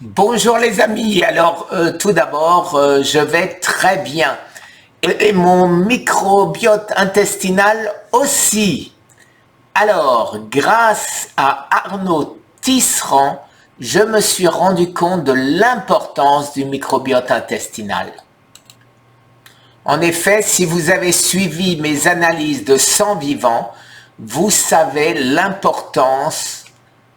Bonjour les amis, alors tout d'abord je vais très bien et mon microbiote intestinal aussi. Alors grâce à Arnaud Tisserand, je me suis rendu compte de l'importance du microbiote intestinal. En effet, si vous avez suivi mes analyses de sang vivant, vous savez l'importance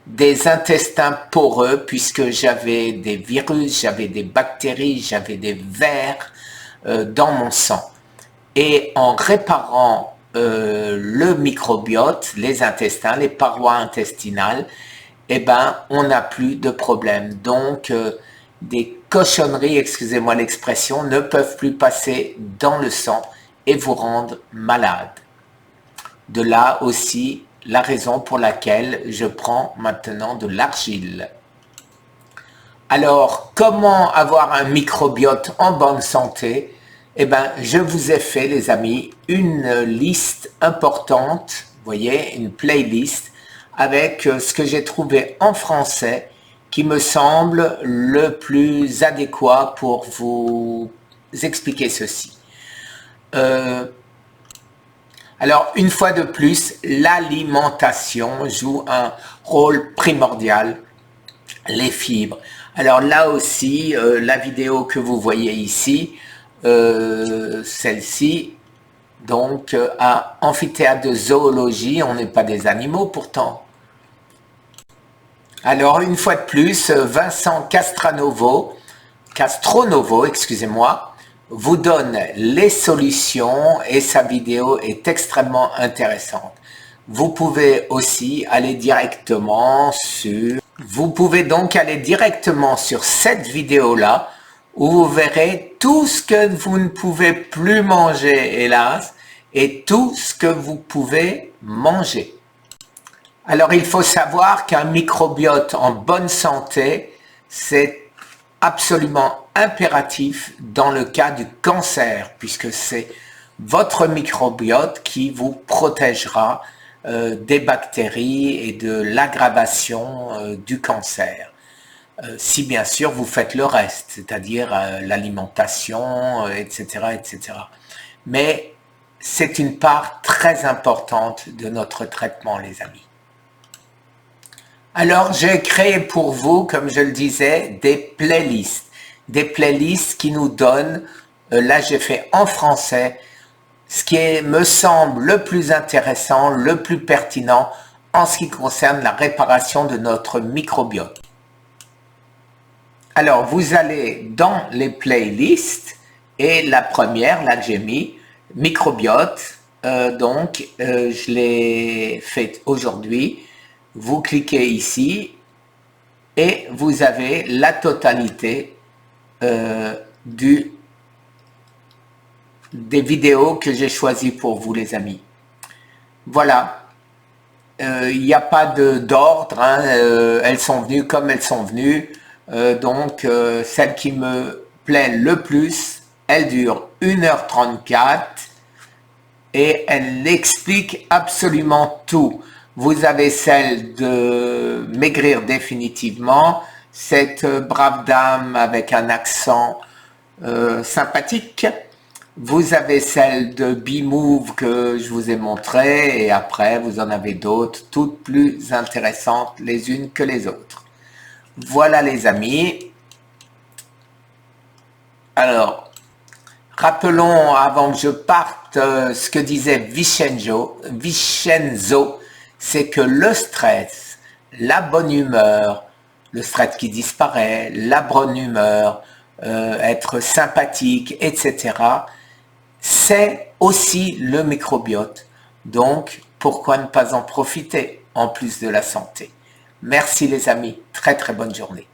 des intestins poreux puisque j'avais des virus, j'avais des bactéries, j'avais des vers dans mon sang. Et en réparant le microbiote, les intestins, les parois intestinales, eh ben, on n'a plus de problème. Donc, des cochonneries, excusez-moi l'expression, ne peuvent plus passer dans le sang et vous rendre malade. De là aussi la raison pour laquelle je prends maintenant de l'argile. Alors, comment avoir un microbiote en bonne santé? Eh bien, je vous ai fait, les amis, une liste importante, vous voyez, une playlist, avec ce que j'ai trouvé en français, qui me semble le plus adéquat pour vous expliquer ceci. Alors, une fois de plus, l'alimentation joue un rôle primordial, les fibres. Alors là aussi, la vidéo que vous voyez ici, celle-ci, donc à amphithéâtre de zoologie, on n'est pas des animaux pourtant. Alors, une fois de plus, Vincent Castronovo, excusez-moi, vous donne les solutions et sa vidéo est extrêmement intéressante. Vous pouvez aussi aller directement sur... Vous pouvez donc aller directement sur cette vidéo-là où vous verrez tout ce que vous ne pouvez plus manger, hélas, et tout ce que vous pouvez manger. Alors, il faut savoir qu'un microbiote en bonne santé, c'est absolument impératif dans le cas du cancer, puisque c'est votre microbiote qui vous protégera des bactéries et de l'aggravation du cancer. Si bien sûr vous faites le reste, c'est-à-dire l'alimentation, etc., etc. Mais c'est une part très importante de notre traitement, les amis. Alors, j'ai créé pour vous, comme je le disais, des playlists qui nous donnent, là j'ai fait en français, ce qui me semble le plus intéressant, le plus pertinent en ce qui concerne la réparation de notre microbiote. Alors, vous allez dans les playlists et la première, là que j'ai mis, microbiote, je l'ai faite aujourd'hui. Vous cliquez ici et vous avez la totalité des vidéos que j'ai choisies pour vous, les amis. Voilà, il n'y a pas d'ordre, hein, elles sont venues comme elles sont venues. Celle qui me plaît le plus, elle dure 1h34 et elle explique absolument tout. Vous avez celle de maigrir définitivement, cette brave dame avec un accent sympathique. Vous avez celle de B-Move que je vous ai montré et après vous en avez d'autres, toutes plus intéressantes les unes que les autres. Voilà les amis. Alors, rappelons avant que je parte ce que disait Vincenzo, c'est que le stress, la bonne humeur, le stress qui disparaît, la bonne humeur, être sympathique, etc., c'est aussi le microbiote. Donc, pourquoi ne pas en profiter en plus de la santé? Merci les amis, très très bonne journée.